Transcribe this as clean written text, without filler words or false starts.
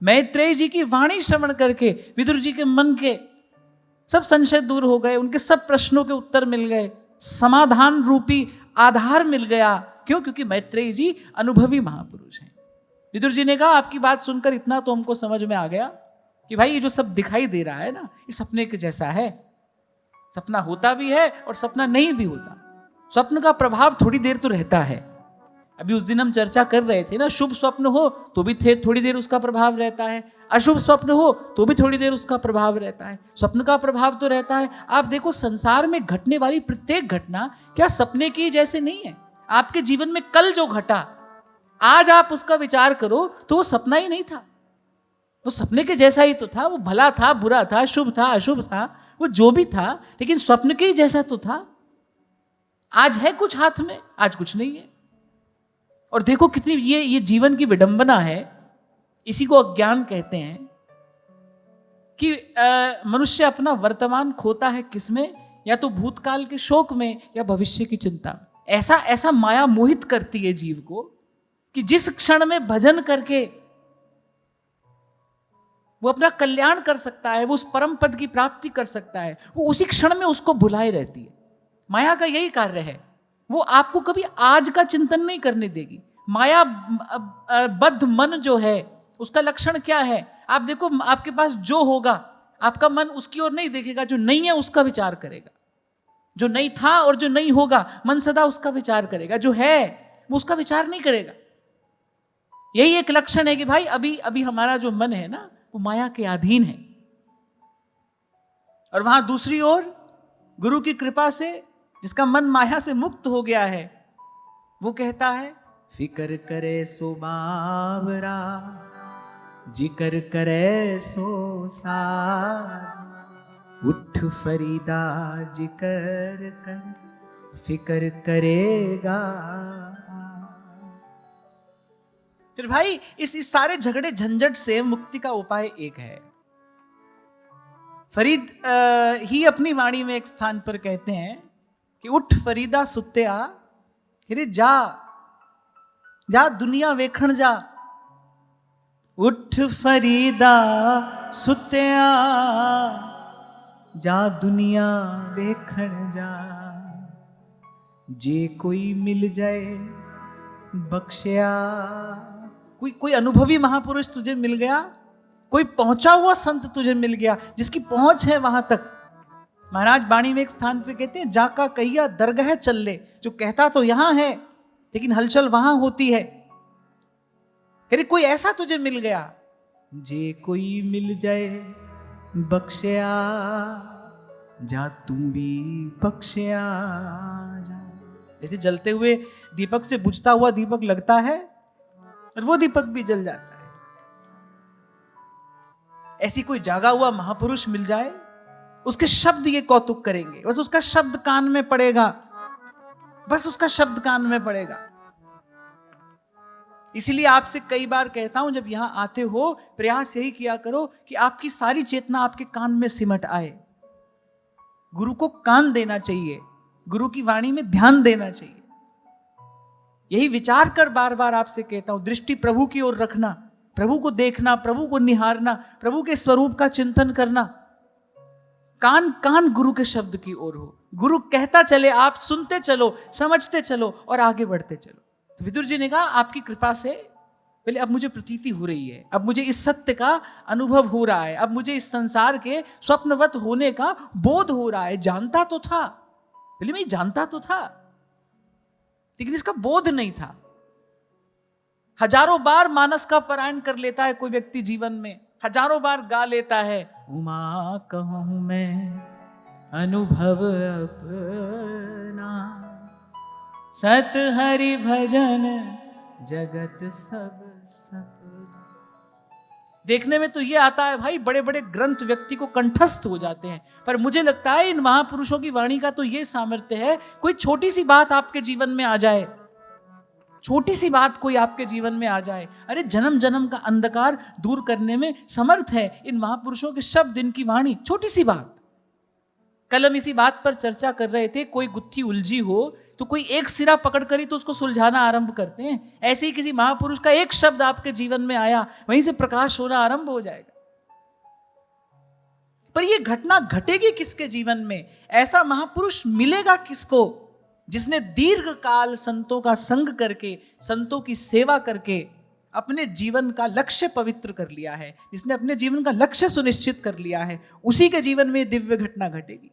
मैत्रेय जी की वाणी श्रवण करके विदुर जी के मन के सब संशय दूर हो गए, उनके सब प्रश्नों के उत्तर मिल गए, समाधान रूपी आधार मिल गया। क्यों? क्योंकि मैत्रेय जी अनुभवी महापुरुष हैं। विदुर जी ने कहा आपकी बात सुनकर इतना तो हमको समझ में आ गया कि भाई ये जो सब दिखाई दे रहा है ना, ये सपने के जैसा है। सपना होता भी है और सपना नहीं भी होता। स्वप्न का प्रभाव थोड़ी देर तो रहता है। अभी उस दिन हम चर्चा कर रहे थे ना, शुभ स्वप्न हो तो भी थोड़ी देर उसका प्रभाव रहता है, अशुभ स्वप्न हो तो भी थोड़ी देर उसका प्रभाव रहता है। स्वप्न का प्रभाव तो रहता है। आप देखो संसार में घटने वाली प्रत्येक घटना क्या सपने की जैसे नहीं है। आपके जीवन में कल जो घटा, आज आप उसका विचार करो तो वो सपना ही नहीं था, वो सपने के जैसा ही तो था। वो भला था, बुरा था, शुभ था, अशुभ था, वो जो भी था, लेकिन स्वप्न के ही जैसा तो था। आज है कुछ हाथ में, आज कुछ नहीं है। और देखो कितनी ये जीवन की विडंबना है। इसी को अज्ञान कहते हैं कि मनुष्य अपना वर्तमान खोता है किसमें? या तो भूतकाल के शोक में या भविष्य की चिंता में। ऐसा माया मोहित करती है जीव को कि जिस क्षण में भजन करके वो अपना कल्याण कर सकता है, वो उस परम पद की प्राप्ति कर सकता है, वो उसी क्षण में उसको भुलाए रहती है। माया का यही कार्य है, वो आपको कभी आज का चिंतन नहीं करने देगी। माया बद्ध मन जो है उसका लक्षण क्या है? आप देखो आपके पास जो होगा आपका मन उसकी ओर नहीं देखेगा, जो नहीं है उसका विचार करेगा। जो नहीं था और जो नहीं होगा मन सदा उसका विचार करेगा, जो है वो उसका विचार नहीं करेगा। यही एक लक्षण है कि भाई अभी हमारा जो मन है ना वो माया के अधीन है। और वहां दूसरी ओर गुरु की कृपा से जिसका मन माया से मुक्त हो गया है, वो कहता है फिकर करे सो बावरा, जिकर करे सो साध, उठ फरीदा जिकर कर फिकर करेगा। फिर भाई इस सारे झगड़े झंझट से मुक्ति का उपाय एक है। फरीद ही अपनी वाणी में एक स्थान पर कहते हैं कि उठ फरीदा सुत्या, अरे जा जा दुनिया वेखण जा। उठ फरीदा सुत्या, जा दुनिया वेखण जा। जे कोई मिल जाए बख्शिया। कोई अनुभवी महापुरुष तुझे मिल गया, कोई पहुंचा हुआ संत तुझे मिल गया जिसकी पहुंच है वहां तक। महाराज बाणी में एक स्थान पे कहते हैं जाका कहिया दरगाह चल ले। जो कहता तो यहां है लेकिन हलचल वहां होती है। अरे कोई ऐसा तुझे मिल गया, जे कोई मिल जाए बख्शिया, जा तू भी बख्शिया जा। जैसे जलते हुए दीपक से बुझता हुआ दीपक लगता है और वो दीपक भी जल जाता है। ऐसी कोई जागा हुआ महापुरुष मिल जाए, उसके शब्द ये कौतुक करेंगे। बस उसका शब्द कान में पड़ेगा, बस उसका शब्द कान में पड़ेगा। इसीलिए आपसे कई बार कहता हूं, जब यहां आते हो प्रयास यही किया करो कि आपकी सारी चेतना आपके कान में सिमट आए। गुरु को कान देना चाहिए, गुरु की वाणी में ध्यान देना चाहिए। यही विचार कर बार बार आपसे कहता हूं, दृष्टि प्रभु की ओर रखना, प्रभु को देखना, प्रभु को निहारना, प्रभु के स्वरूप का चिंतन करना। कान कान गुरु के शब्द की ओर हो। गुरु कहता चले, आप सुनते चलो, समझते चलो और आगे बढ़ते चलो। तो विदुर जी ने कहा आपकी कृपा से पहले अब मुझे प्रतीति हो रही है, अब मुझे इस सत्य का अनुभव हो रहा है, अब मुझे इस संसार के स्वप्नवत होने का बोध हो रहा है। जानता तो था, पहले मैं जानता तो था लेकिन इसका बोध नहीं था। हजारों बार मानस का पारायण कर लेता है कोई व्यक्ति जीवन में, हजारों बार गा लेता है उमा कहूं मैं अनुभव अपना, सत हरि भजन जगत सब सपना। देखने में तो ये आता है भाई बड़े बड़े ग्रंथ व्यक्ति को कंठस्थ हो जाते हैं, पर मुझे लगता है इन महापुरुषों की वाणी का तो ये सामर्थ्य है, कोई छोटी सी बात आपके जीवन में आ जाए, छोटी सी बात कोई आपके जीवन में आ जाए, अरे जन्म जन्म का अंधकार दूर करने में समर्थ है इन महापुरुषों के शब्द, इनकी वाणी। छोटी सी बात। कल हम इसी बात पर चर्चा कर रहे थे, कोई गुत्थी उलझी हो तो कोई एक सिरा पकड़कर ही तो उसको सुलझाना आरंभ करते हैं। ऐसे ही किसी महापुरुष का एक शब्द आपके जीवन में आया, वहीं से प्रकाश होना आरंभ हो जाएगा। पर यह घटना घटेगी किसके जीवन में? ऐसा महापुरुष मिलेगा किसको जिसने दीर्घ काल संतों का संग करके, संतों की सेवा करके अपने जीवन का लक्ष्य पवित्र कर लिया है, जिसने अपने जीवन का लक्ष्य सुनिश्चित कर लिया है, उसी के जीवन में दिव्य घटना घटेगी।